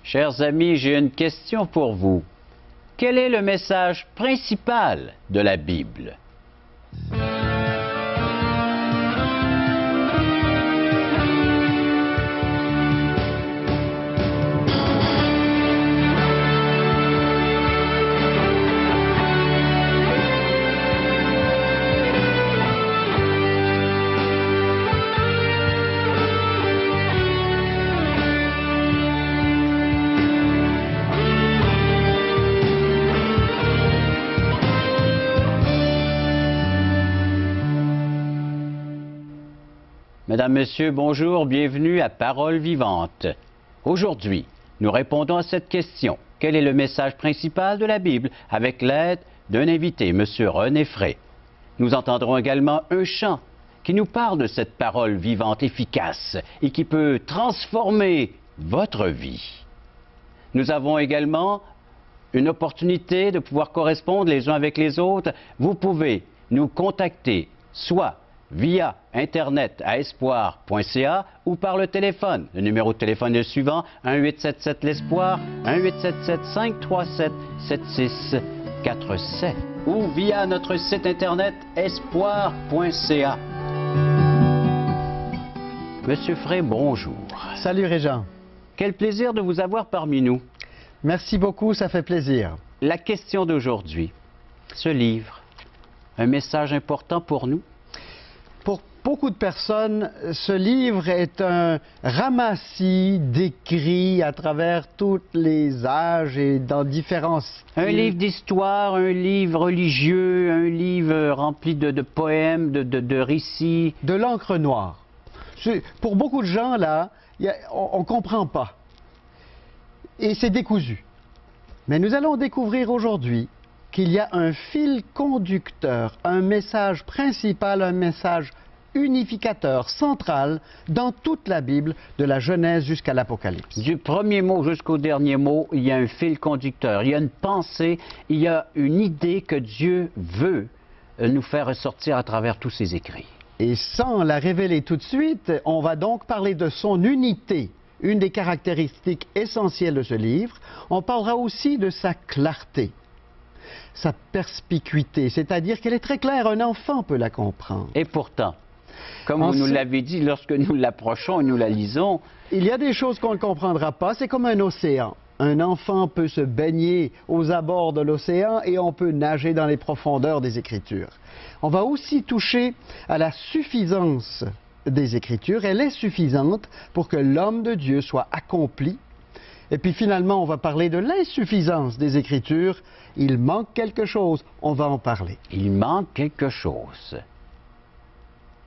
Chers amis, j'ai une question pour vous. Quel est le message principal de la Bible? Mesdames, Messieurs, bonjour, bienvenue à Parole vivante. Aujourd'hui, nous répondons à cette question. Quel est le message principal de la Bible? Avec l'aide d'un invité, M. René Frey. Nous entendrons également un chant qui nous parle de cette parole vivante efficace et qui peut transformer votre vie. Nous avons également une opportunité de pouvoir correspondre les uns avec les autres. Vous pouvez nous contacter soit via Internet à espoir.ca ou par le téléphone. Le numéro de téléphone est le suivant, 1-877-l'Espoir, 1-877-537-7647 ou via notre site Internet espoir.ca. Monsieur Frey, bonjour. Salut Régent. Quel plaisir de vous avoir parmi nous. Merci beaucoup, ça fait plaisir. La question d'aujourd'hui, ce livre, un message important pour nous? Pour beaucoup de personnes, ce livre est un ramassis d'écrits à travers tous les âges et dans différents styles. Un livre d'histoire, un livre religieux, un livre rempli de poèmes, de récits. De l'encre noire. Pour beaucoup de gens, là, on ne comprend pas. Et c'est décousu. Mais nous allons découvrir aujourd'hui qu'il y a un fil conducteur, un message principal, un message unificateur, central, dans toute la Bible, de la Genèse jusqu'à l'Apocalypse. Du premier mot jusqu'au dernier mot, il y a un fil conducteur, il y a une pensée, il y a une idée que Dieu veut nous faire ressortir à travers tous ses écrits. Et sans la révéler tout de suite, on va donc parler de son unité, une des caractéristiques essentielles de ce livre. On parlera aussi de sa clarté, sa perspicuité, c'est-à-dire qu'elle est très claire, un enfant peut la comprendre. Et pourtant, comme vous nous l'avez dit, lorsque nous l'approchons et nous la lisons, il y a des choses qu'on ne comprendra pas, c'est comme un océan. Un enfant peut se baigner aux abords de l'océan et on peut nager dans les profondeurs des Écritures. On va aussi toucher à la suffisance des Écritures. Elle est suffisante pour que l'homme de Dieu soit accompli. Et puis finalement, on va parler de l'insuffisance des Écritures. Il manque quelque chose, on va en parler. Il manque quelque chose.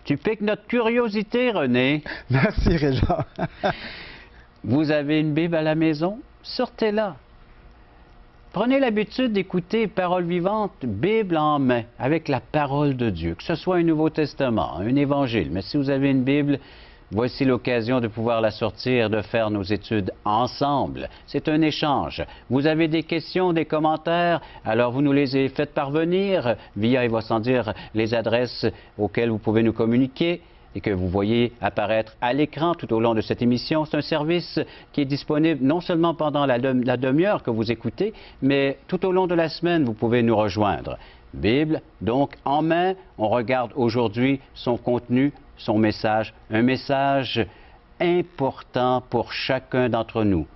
Tu piques notre curiosité, René. Merci, Régent. Vous avez une Bible à la maison? Sortez-la. Prenez l'habitude d'écouter Parole vivante, Bible en main, avec la parole de Dieu, que ce soit un Nouveau Testament, un Évangile. Mais si vous avez une Bible, voici l'occasion de pouvoir la sortir, de faire nos études ensemble. C'est un échange. Vous avez des questions, des commentaires, alors vous nous les faites parvenir via, il va sans dire, les adresses auxquelles vous pouvez nous communiquer et que vous voyez apparaître à l'écran tout au long de cette émission. C'est un service qui est disponible non seulement pendant la demi-heure que vous écoutez, mais tout au long de la semaine, vous pouvez nous rejoindre. Bible, donc en main, on regarde aujourd'hui son contenu, son message, un message important pour chacun d'entre nous.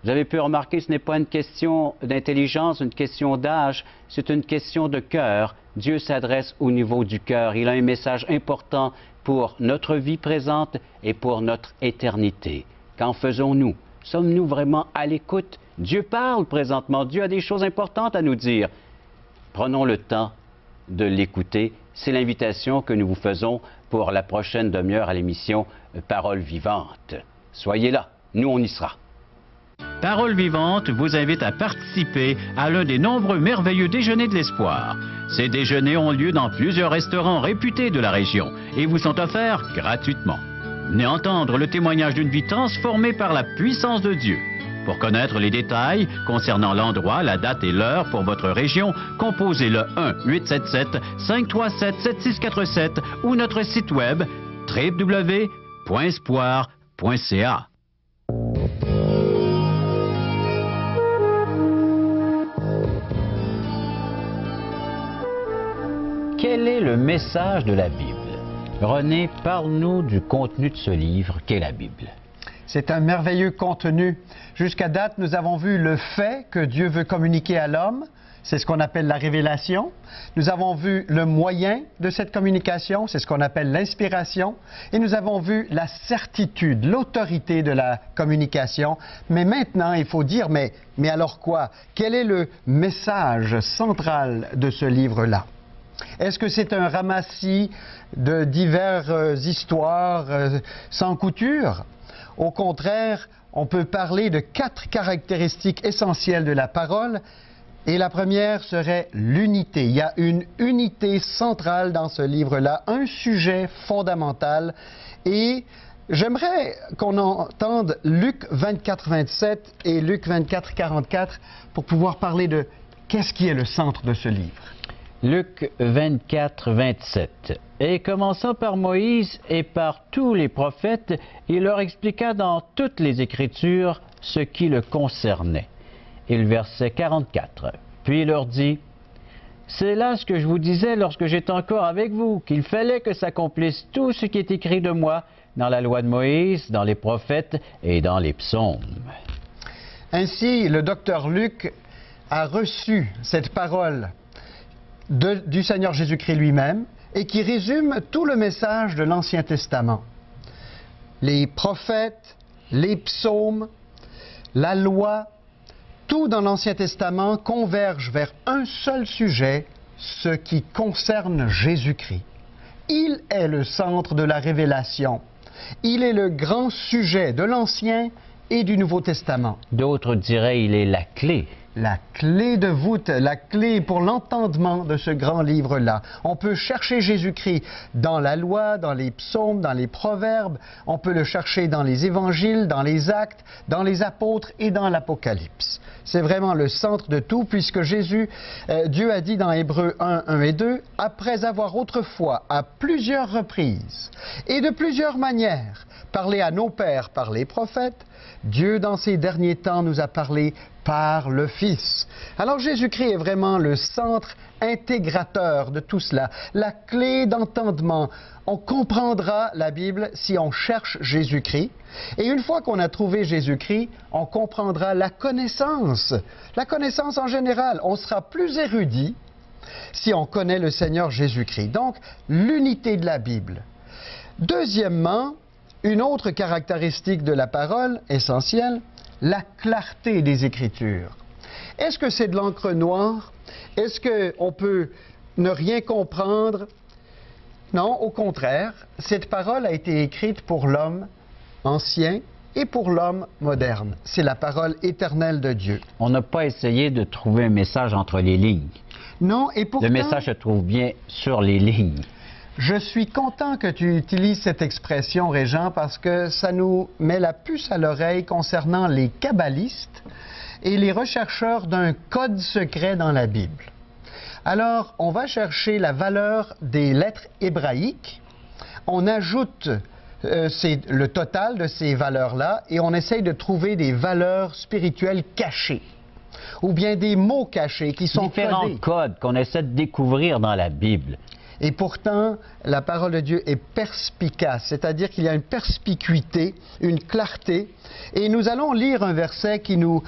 Vous avez pu remarquer, ce n'est pas une question d'intelligence, une question d'âge, c'est une question de cœur. Dieu s'adresse au niveau du cœur. Il a un message important pour notre vie présente et pour notre éternité. Qu'en faisons-nous? Sommes-nous vraiment à l'écoute? Dieu parle présentement, Dieu a des choses importantes à nous dire. Prenons le temps de l'écouter. C'est l'invitation que nous vous faisons pour la prochaine demi-heure à l'émission Parole vivante. Soyez là, nous on y sera. Parole vivante vous invite à participer à l'un des nombreux merveilleux déjeuners de l'espoir. Ces déjeuners ont lieu dans plusieurs restaurants réputés de la région et vous sont offerts gratuitement. Venez entendre le témoignage d'une vie transformée par la puissance de Dieu. Pour connaître les détails concernant l'endroit, la date et l'heure pour votre région, composez le 1-877-537-7647 ou notre site web www.espoir.ca. quel est le message de la Bible? René, parle-nous du contenu de ce livre qu'est la Bible. C'est un merveilleux contenu. Jusqu'à date, nous avons vu le fait que Dieu veut communiquer à l'homme. C'est ce qu'on appelle la révélation. Nous avons vu le moyen de cette communication, c'est ce qu'on appelle l'inspiration. Et nous avons vu la certitude, l'autorité de la communication. Mais maintenant, il faut dire, mais alors quoi? Quel est le message central de ce livre-là? Est-ce que c'est un ramassis de diverses histoires sans couture? Au contraire, on peut parler de 4 caractéristiques essentielles de la parole. Et la première serait l'unité. Il y a une unité centrale dans ce livre-là, un sujet fondamental. Et j'aimerais qu'on entende Luc 24, 27 et Luc 24, 44 pour pouvoir parler de qu'est-ce qui est le centre de ce livre. Luc 24, 27. Et commençant par Moïse et par tous les prophètes, il leur expliqua dans toutes les Écritures ce qui le concernait. Et le verset 44. Puis il leur dit, « C'est là ce que je vous disais lorsque j'étais encore avec vous, qu'il fallait que s'accomplisse tout ce qui est écrit de moi dans la loi de Moïse, dans les prophètes et dans les psaumes. » Ainsi, le docteur Luc a reçu cette parole du Seigneur Jésus-Christ lui-même et qui résume tout le message de l'Ancien Testament. Les prophètes, les psaumes, la loi, tout dans l'Ancien Testament converge vers un seul sujet, ce qui concerne Jésus-Christ. Il est le centre de la révélation. Il est le grand sujet de l'Ancien et du Nouveau Testament. D'autres diraient il est la clé. La clé de voûte, la clé pour l'entendement de ce grand livre-là. On peut chercher Jésus-Christ dans la loi, dans les psaumes, dans les proverbes. On peut le chercher dans les évangiles, dans les actes, dans les apôtres et dans l'Apocalypse. C'est vraiment le centre de tout, puisque Dieu a dit dans Hébreux 1, 1 et 2, « Après avoir autrefois, à plusieurs reprises et de plusieurs manières, parlé à nos pères par les prophètes, Dieu, dans ces derniers temps, nous a parlé par le Fils. » Alors Jésus-Christ est vraiment le centre intégrateur de tout cela, la clé d'entendement. On comprendra la Bible si on cherche Jésus-Christ. Et une fois qu'on a trouvé Jésus-Christ, on comprendra la connaissance en général. On sera plus érudit si on connaît le Seigneur Jésus-Christ. Donc, l'unité de la Bible. Deuxièmement, une autre caractéristique de la parole essentielle, la clarté des Écritures. Est-ce que c'est de l'encre noire? Est-ce qu'on peut ne rien comprendre? Non, au contraire, cette parole a été écrite pour l'homme ancien et pour l'homme moderne. C'est la parole éternelle de Dieu. On n'a pas essayé de trouver un message entre les lignes. Non, et pourtant... Le message se trouve bien sur les lignes. Je suis content que tu utilises cette expression, Régent, parce que ça nous met la puce à l'oreille concernant les kabbalistes et les rechercheurs d'un code secret dans la Bible. Alors, on va chercher la valeur des lettres hébraïques, on ajoute le total de ces valeurs-là et on essaye de trouver des valeurs spirituelles cachées ou bien des mots cachés qui sont différents codés. Codes qu'on essaie de découvrir dans la Bible. Et pourtant, la parole de Dieu est perspicace, c'est-à-dire qu'il y a une perspicuité, une clarté. Et nous allons lire un verset qui nous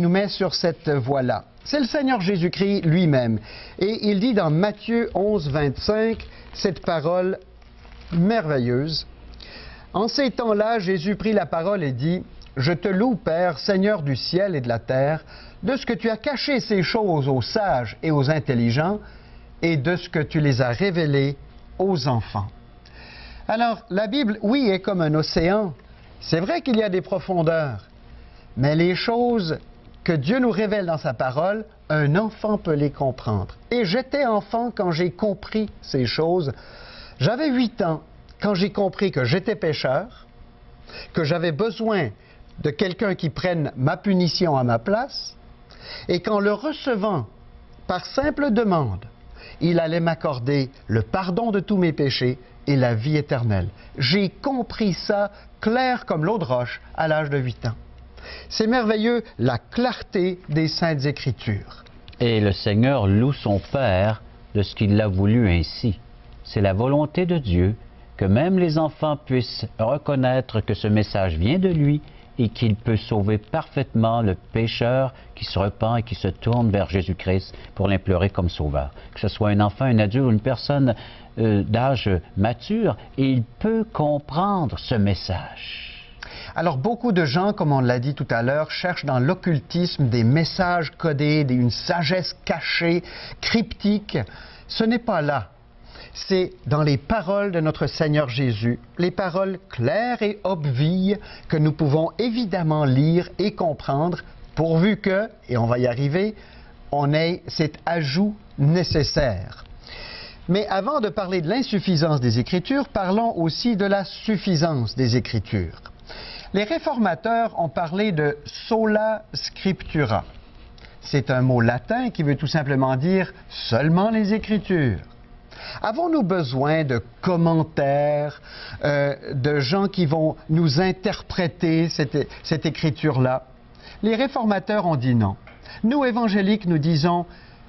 met sur cette voie-là. C'est le Seigneur Jésus-Christ lui-même. Et il dit dans Matthieu 11, 25, cette parole merveilleuse. En ces temps-là, Jésus prit la parole et dit, « Je te loue, Père, Seigneur du ciel et de la terre, de ce que tu as caché ces choses aux sages et aux intelligents, et de ce que tu les as révélées aux enfants. » Alors, la Bible, oui, est comme un océan. C'est vrai qu'il y a des profondeurs, mais les choses que Dieu nous révèle dans sa parole, un enfant peut les comprendre. Et j'étais enfant quand j'ai compris ces choses. J'avais 8 ans quand j'ai compris que j'étais pécheur, que j'avais besoin de quelqu'un qui prenne ma punition à ma place, et qu'en le recevant par simple demande, il allait m'accorder le pardon de tous mes péchés et la vie éternelle. J'ai compris ça clair comme l'eau de roche à l'âge de 8 ans. C'est merveilleux, la clarté des Saintes Écritures. Et le Seigneur loue son Père de ce qu'il a voulu ainsi. C'est la volonté de Dieu que même les enfants puissent reconnaître que ce message vient de lui et qu'il peut sauver parfaitement le pécheur qui se repent et qui se tourne vers Jésus-Christ pour l'implorer comme sauveur. Que ce soit un enfant, un adulte ou une personne d'âge mature, et il peut comprendre ce message. Alors, beaucoup de gens, comme on l'a dit tout à l'heure, cherchent dans l'occultisme des messages codés, une sagesse cachée, cryptique. Ce n'est pas là. C'est dans les paroles de notre Seigneur Jésus, les paroles claires et obvies que nous pouvons évidemment lire et comprendre, pourvu que, et on va y arriver, on ait cet ajout nécessaire. Mais avant de parler de l'insuffisance des Écritures, parlons aussi de la suffisance des Écritures. Les réformateurs ont parlé de sola scriptura. C'est un mot latin qui veut tout simplement dire seulement les Écritures. Avons-nous besoin de commentaires, de gens qui vont nous interpréter cette écriture-là? Les réformateurs ont dit non. Nous, évangéliques, nous disons,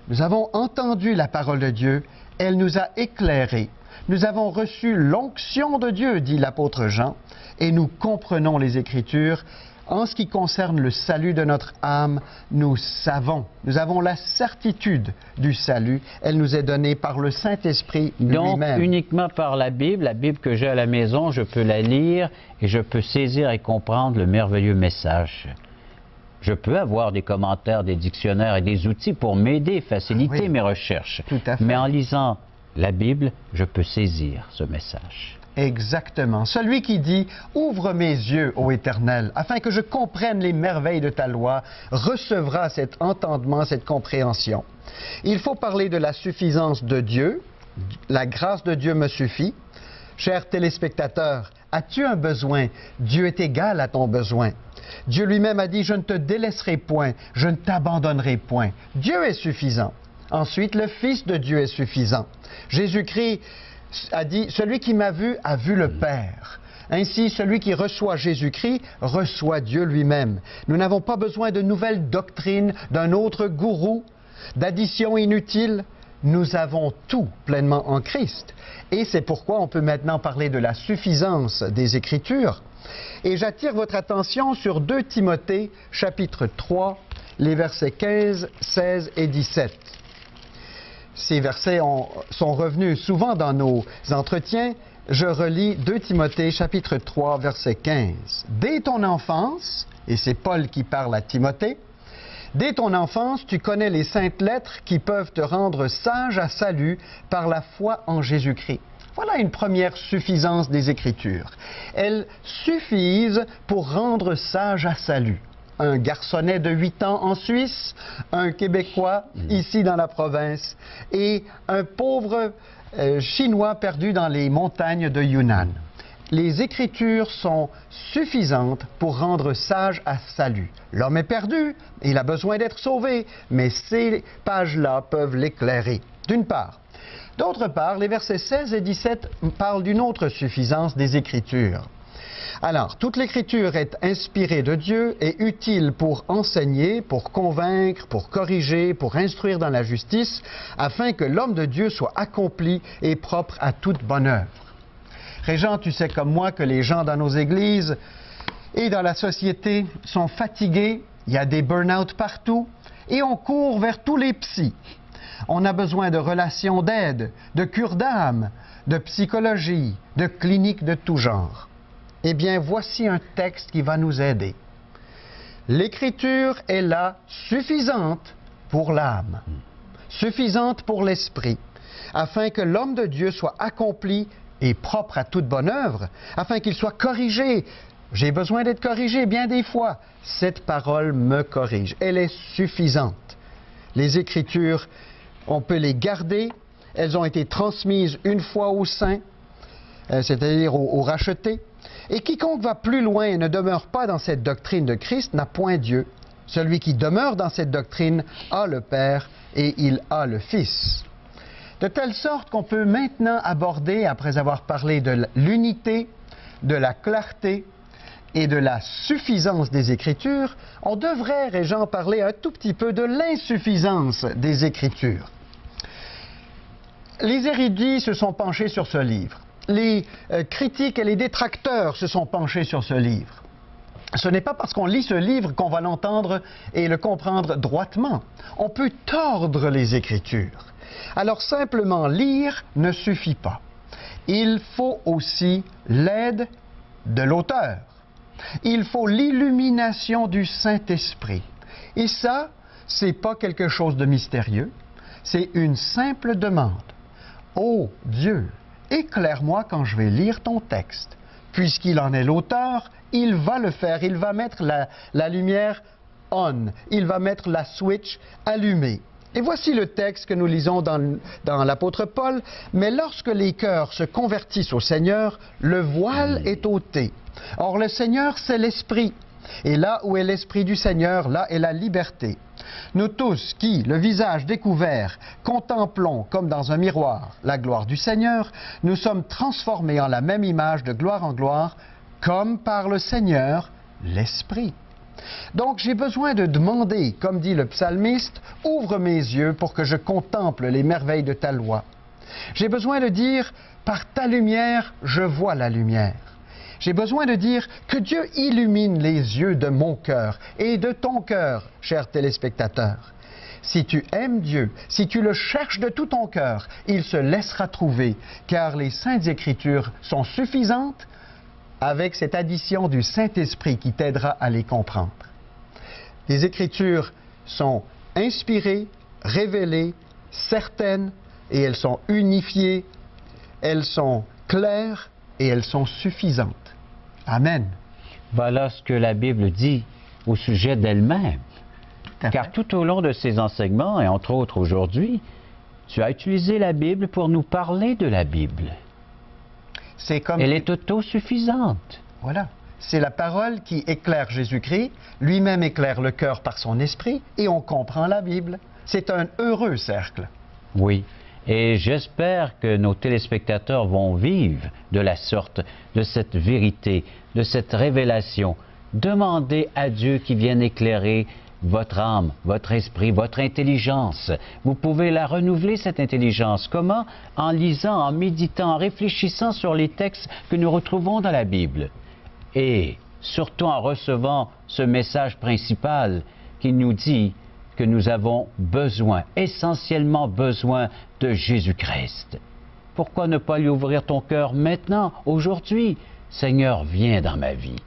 nous avons entendu la parole de Dieu, elle nous a éclairés. Nous avons reçu l'onction de Dieu, dit l'apôtre Jean, et nous comprenons les Écritures. En ce qui concerne le salut de notre âme, nous avons la certitude du salut. Elle nous est donnée par le Saint-Esprit lui-même. Donc, uniquement par la Bible que j'ai à la maison, je peux la lire et je peux saisir et comprendre le merveilleux message. Je peux avoir des commentaires, des dictionnaires et des outils pour m'aider, faciliter mes recherches. Tout à fait. Mais en lisant la Bible, je peux saisir ce message. Exactement. Celui qui dit « Ouvre mes yeux, ô Éternel, afin que je comprenne les merveilles de ta loi », recevra cet entendement, cette compréhension. Il faut parler de la suffisance de Dieu. La grâce de Dieu me suffit. Chers téléspectateurs, as-tu un besoin? Dieu est égal à ton besoin. Dieu lui-même a dit « Je ne te délaisserai point, je ne t'abandonnerai point ». Dieu est suffisant. Ensuite, le Fils de Dieu est suffisant. Jésus-Christ a dit « Celui qui m'a vu a vu le Père ». Ainsi, celui qui reçoit Jésus-Christ reçoit Dieu lui-même. Nous n'avons pas besoin de nouvelles doctrines, d'un autre gourou, d'additions inutiles. Nous avons tout pleinement en Christ. Et c'est pourquoi on peut maintenant parler de la suffisance des Écritures. Et j'attire votre attention sur 2 Timothée, chapitre 3, les versets 15, 16 et 17. Ces versets sont revenus souvent dans nos entretiens. Je relis 2 Timothée, chapitre 3, verset 15. « Dès ton enfance, et c'est Paul qui parle à Timothée, dès ton enfance, tu connais les saintes lettres qui peuvent te rendre sage à salut par la foi en Jésus-Christ. » Voilà une première suffisance des Écritures. Elles suffisent pour rendre sage à salut. Un garçonnet de 8 ans en Suisse, un Québécois ici dans la province et un pauvre Chinois perdu dans les montagnes de Yunnan. Les Écritures sont suffisantes pour rendre sage à salut. L'homme est perdu, il a besoin d'être sauvé, mais ces pages-là peuvent l'éclairer, d'une part. D'autre part, les versets 16 et 17 parlent d'une autre suffisance des Écritures. Alors, toute l'Écriture est inspirée de Dieu et utile pour enseigner, pour convaincre, pour corriger, pour instruire dans la justice, afin que l'homme de Dieu soit accompli et propre à toute bonne œuvre. Régent, tu sais comme moi que les gens dans nos églises et dans la société sont fatigués, il y a des burn-out partout, et on court vers tous les psys. On a besoin de relations d'aide, de cure d'âme, de psychologie, de cliniques de tout genre. Eh bien, voici un texte qui va nous aider. L'Écriture est là suffisante pour l'âme, suffisante pour l'esprit, afin que l'homme de Dieu soit accompli et propre à toute bonne œuvre, afin qu'il soit corrigé. J'ai besoin d'être corrigé bien des fois. Cette parole me corrige. Elle est suffisante. Les Écritures, on peut les garder. Elles ont été transmises une fois aux saints, c'est-à-dire aux rachetés. Et quiconque va plus loin et ne demeure pas dans cette doctrine de Christ n'a point Dieu. Celui qui demeure dans cette doctrine a le Père et il a le Fils. De telle sorte qu'on peut maintenant aborder, après avoir parlé de l'unité, de la clarté et de la suffisance des Écritures, on devrait, Régent, parler un tout petit peu de l'insuffisance des Écritures. Les érudits se sont penchés sur ce livre. Les critiques et les détracteurs se sont penchés sur ce livre. Ce n'est pas parce qu'on lit ce livre qu'on va l'entendre et le comprendre droitement. On peut tordre les Écritures. Alors simplement lire ne suffit pas. Il faut aussi l'aide de l'auteur. Il faut l'illumination du Saint-Esprit. Et ça, c'est pas quelque chose de mystérieux. C'est une simple demande. Ô Dieu, éclaire-moi quand je vais lire ton texte. Puisqu'il en est l'auteur, il va le faire. Il va mettre la lumière on. Il va mettre la switch allumée. Et voici le texte que nous lisons dans l'apôtre Paul. Mais lorsque les cœurs se convertissent au Seigneur, le voile est ôté. Or, le Seigneur, c'est l'Esprit. Et là où est l'Esprit du Seigneur, là est la liberté. Nous tous qui, le visage découvert, contemplons comme dans un miroir la gloire du Seigneur, nous sommes transformés en la même image de gloire en gloire, comme par le Seigneur, l'Esprit. Donc j'ai besoin de demander, comme dit le psalmiste, « Ouvre mes yeux pour que je contemple les merveilles de ta loi. » J'ai besoin de dire, « Par ta lumière, je vois la lumière. » J'ai besoin de dire que Dieu illumine les yeux de mon cœur et de ton cœur, chers téléspectateurs. Si tu aimes Dieu, si tu le cherches de tout ton cœur, il se laissera trouver, car les Saintes Écritures sont suffisantes avec cette addition du Saint-Esprit qui t'aidera à les comprendre. Les Écritures sont inspirées, révélées, certaines, et elles sont unifiées, elles sont claires et elles sont suffisantes. Amen. Voilà ce que la Bible dit au sujet d'elle-même. Car tout au long de ces enseignements, et entre autres aujourd'hui, tu as utilisé la Bible pour nous parler de la Bible. C'est comme... Elle est autosuffisante. Voilà. C'est la parole qui éclaire Jésus-Christ, lui-même éclaire le cœur par son esprit, et on comprend la Bible. C'est un heureux cercle. Oui. Et j'espère que nos téléspectateurs vont vivre de la sorte, de cette vérité, de cette révélation. Demandez à Dieu qu'il vienne éclairer votre âme, votre esprit, votre intelligence. Vous pouvez la renouveler, cette intelligence. Comment? En lisant, en méditant, en réfléchissant sur les textes que nous retrouvons dans la Bible. Et surtout en recevant ce message principal qui nous dit que nous avons besoin, essentiellement besoin de Jésus-Christ. Pourquoi ne pas lui ouvrir ton cœur maintenant, aujourd'hui? Seigneur, viens dans ma vie.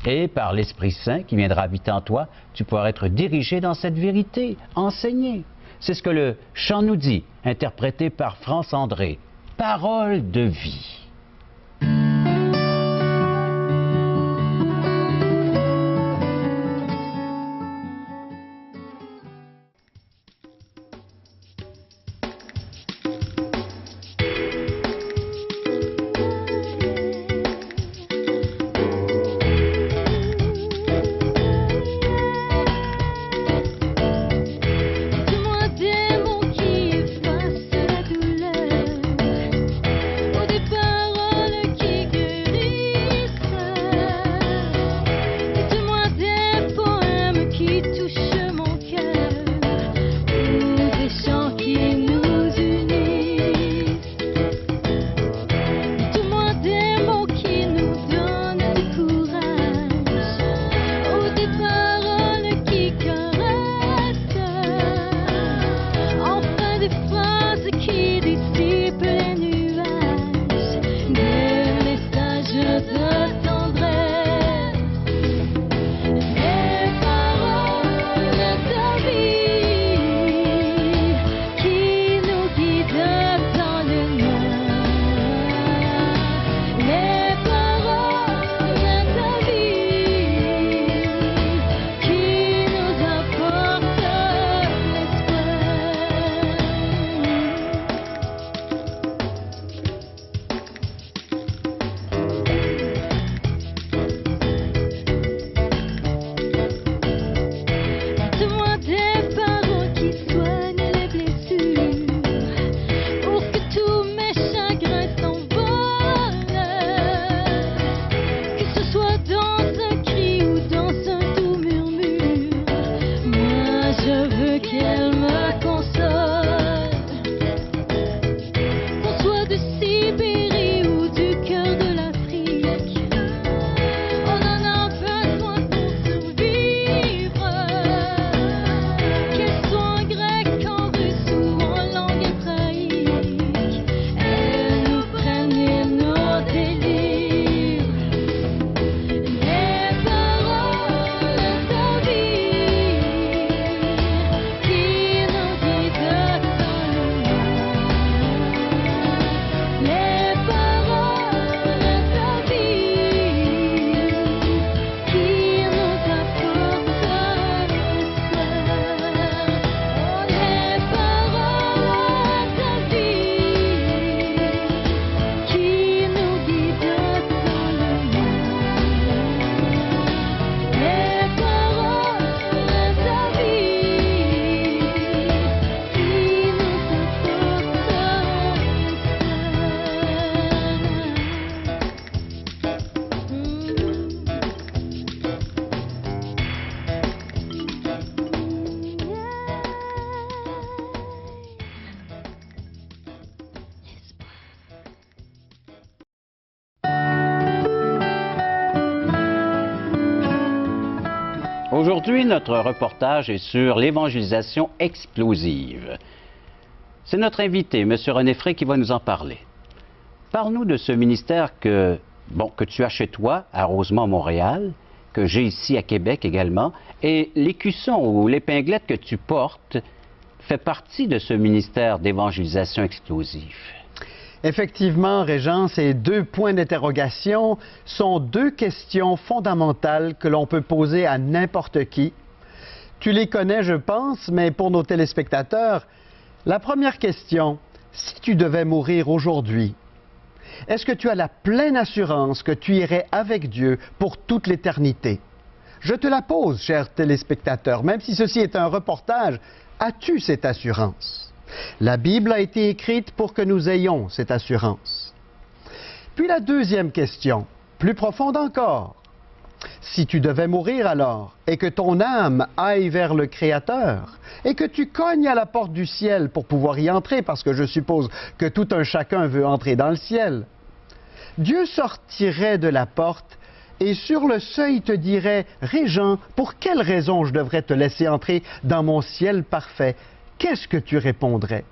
Et par l'Esprit Saint qui viendra habiter en toi, tu pourras être dirigé dans cette vérité, enseigné. C'est ce que le chant nous dit, interprété par France André. Parole de vie. Dis-moi des mots qui effacent la douleur. Au départ Aujourd'hui, notre reportage est sur l'évangélisation explosive. C'est notre invité, M. René Frey, qui va nous en parler. Parle-nous de ce ministère que tu as chez toi, à Rosemont, Montréal, que j'ai ici à Québec également, et l'écusson ou l'épinglette que tu portes fait partie de ce ministère d'évangélisation explosive. Effectivement, Régent, ces deux points d'interrogation sont deux questions fondamentales que l'on peut poser à n'importe qui. Tu les connais, je pense, mais pour nos téléspectateurs, la première question, si tu devais mourir aujourd'hui, est-ce que tu as la pleine assurance que tu irais avec Dieu pour toute l'éternité? Je te la pose, chers téléspectateurs, même si ceci est un reportage, as-tu cette assurance? La Bible a été écrite pour que nous ayons cette assurance. Puis la deuxième question, plus profonde encore. Si tu devais mourir alors, et que ton âme aille vers le Créateur, et que tu cognes à la porte du ciel pour pouvoir y entrer, parce que je suppose que tout un chacun veut entrer dans le ciel, Dieu sortirait de la porte et sur le seuil te dirait, « Régent, pour quelle raison je devrais te laisser entrer dans mon ciel parfait? » Qu'est-ce que tu répondrais?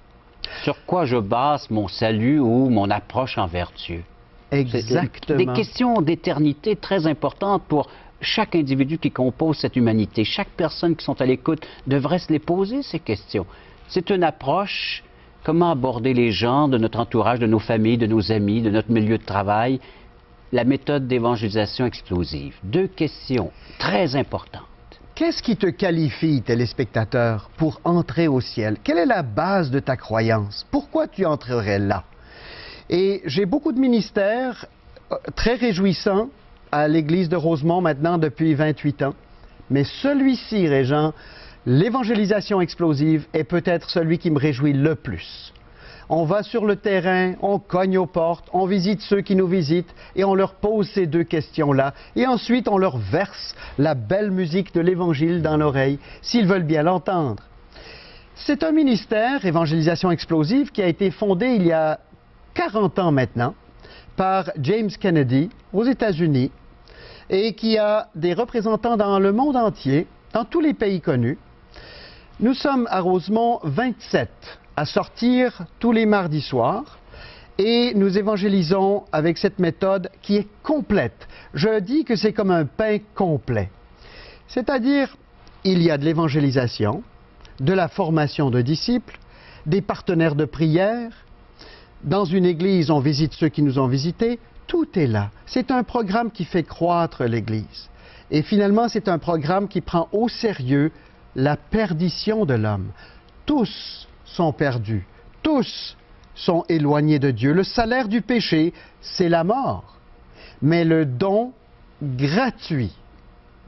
Sur quoi je base mon salut ou mon approche envers Dieu? Exactement. Des questions d'éternité très importantes pour chaque individu qui compose cette humanité. Chaque personne qui sont à l'écoute devrait se les poser, ces questions. C'est une approche, comment aborder les gens de notre entourage, de nos familles, de nos amis, de notre milieu de travail. La méthode d'évangélisation explosive. Deux questions très importantes. Qu'est-ce qui te qualifie, téléspectateur, pour entrer au ciel? Quelle est la base de ta croyance? Pourquoi tu entrerais là? Et j'ai beaucoup de ministères très réjouissants à l'Église de Rosemont maintenant depuis 28 ans. Mais celui-ci, Régent, l'évangélisation explosive est peut-être celui qui me réjouit le plus. On va sur le terrain, on cogne aux portes, on visite ceux qui nous visitent et on leur pose ces deux questions-là. Et ensuite, on leur verse la belle musique de l'Évangile dans l'oreille, s'ils veulent bien l'entendre. C'est un ministère, Évangélisation explosive, qui a été fondé il y a 40 ans maintenant par James Kennedy aux États-Unis et qui a des représentants dans le monde entier, dans tous les pays connus. Nous sommes à Rosemont 27 à sortir tous les mardis soirs et nous évangélisons avec cette méthode qui est complète. Je dis que c'est comme un pain complet. C'est-à-dire, il y a de l'évangélisation, de la formation de disciples, des partenaires de prière. Dans une église, on visite ceux qui nous ont visités. Tout est là. C'est un programme qui fait croître l'Église. Et finalement, c'est un programme qui prend au sérieux la perdition de l'homme. Tous sont perdus. Tous sont éloignés de Dieu. Le salaire du péché, c'est la mort. Mais le don gratuit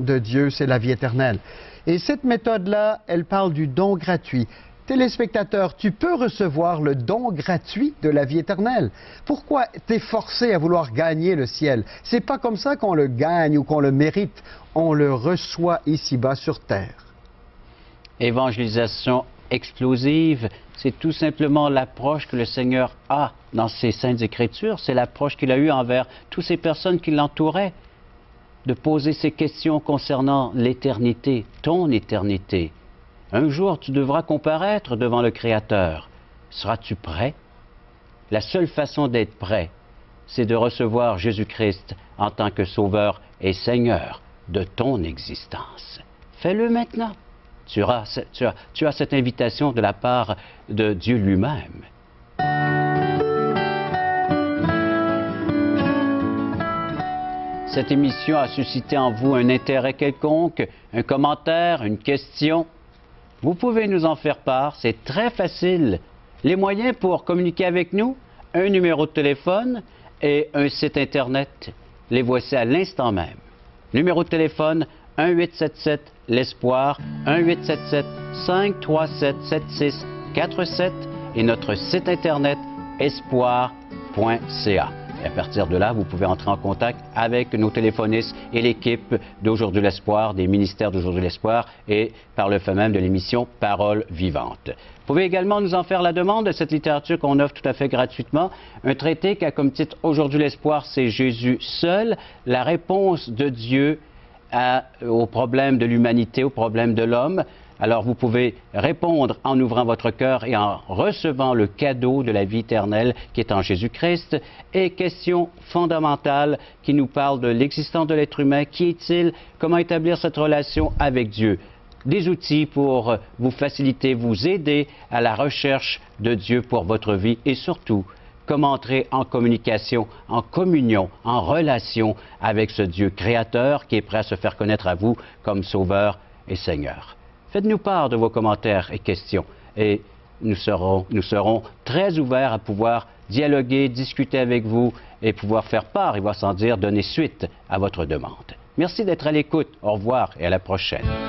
de Dieu, c'est la vie éternelle. Et cette méthode-là, elle parle du don gratuit. Téléspectateur, tu peux recevoir le don gratuit de la vie éternelle. Pourquoi t'efforcer à vouloir gagner le ciel? C'est pas comme ça qu'on le gagne ou qu'on le mérite. On le reçoit ici-bas sur terre. Évangélisation explosive, c'est tout simplement l'approche que le Seigneur a dans ses Saintes Écritures. C'est l'approche qu'il a eue envers toutes ces personnes qui l'entouraient, de poser ces questions concernant l'éternité, ton éternité. Un jour, tu devras comparaître devant le Créateur. Seras-tu prêt? La seule façon d'être prêt, c'est de recevoir Jésus-Christ en tant que Sauveur et Seigneur de ton existence. Fais-le maintenant. Tu as cette invitation de la part de Dieu lui-même. Cette émission a suscité en vous un intérêt quelconque, un commentaire, une question. Vous pouvez nous en faire part, c'est très facile. Les moyens pour communiquer avec nous, un numéro de téléphone et un site Internet. Les voici à l'instant même. Numéro de téléphone 1-877-L'Espoir, 1-877-537-7647 et notre site Internet espoir.ca. Et à partir de là, vous pouvez entrer en contact avec nos téléphonistes et l'équipe d'Aujourd'hui l'Espoir, des ministères d'Aujourd'hui l'Espoir et par le fait même de l'émission Parole vivante. Vous pouvez également nous en faire la demande de cette littérature qu'on offre tout à fait gratuitement. Un traité qui a comme titre Aujourd'hui l'Espoir, c'est Jésus seul, la réponse de Dieu aux problèmes de l'humanité, aux problèmes de l'homme. Alors vous pouvez répondre en ouvrant votre cœur et en recevant le cadeau de la vie éternelle qui est en Jésus-Christ. Et question fondamentale qui nous parle de l'existence de l'être humain. Qui est-il? Comment établir cette relation avec Dieu? Des outils pour vous faciliter, vous aider à la recherche de Dieu pour votre vie et surtout, comment entrer en communication, en communion, en relation avec ce Dieu créateur qui est prêt à se faire connaître à vous comme Sauveur et Seigneur. Faites-nous part de vos commentaires et questions et nous serons très ouverts à pouvoir dialoguer, discuter avec vous et pouvoir faire part, et voir sans dire, donner suite à votre demande. Merci d'être à l'écoute. Au revoir et à la prochaine.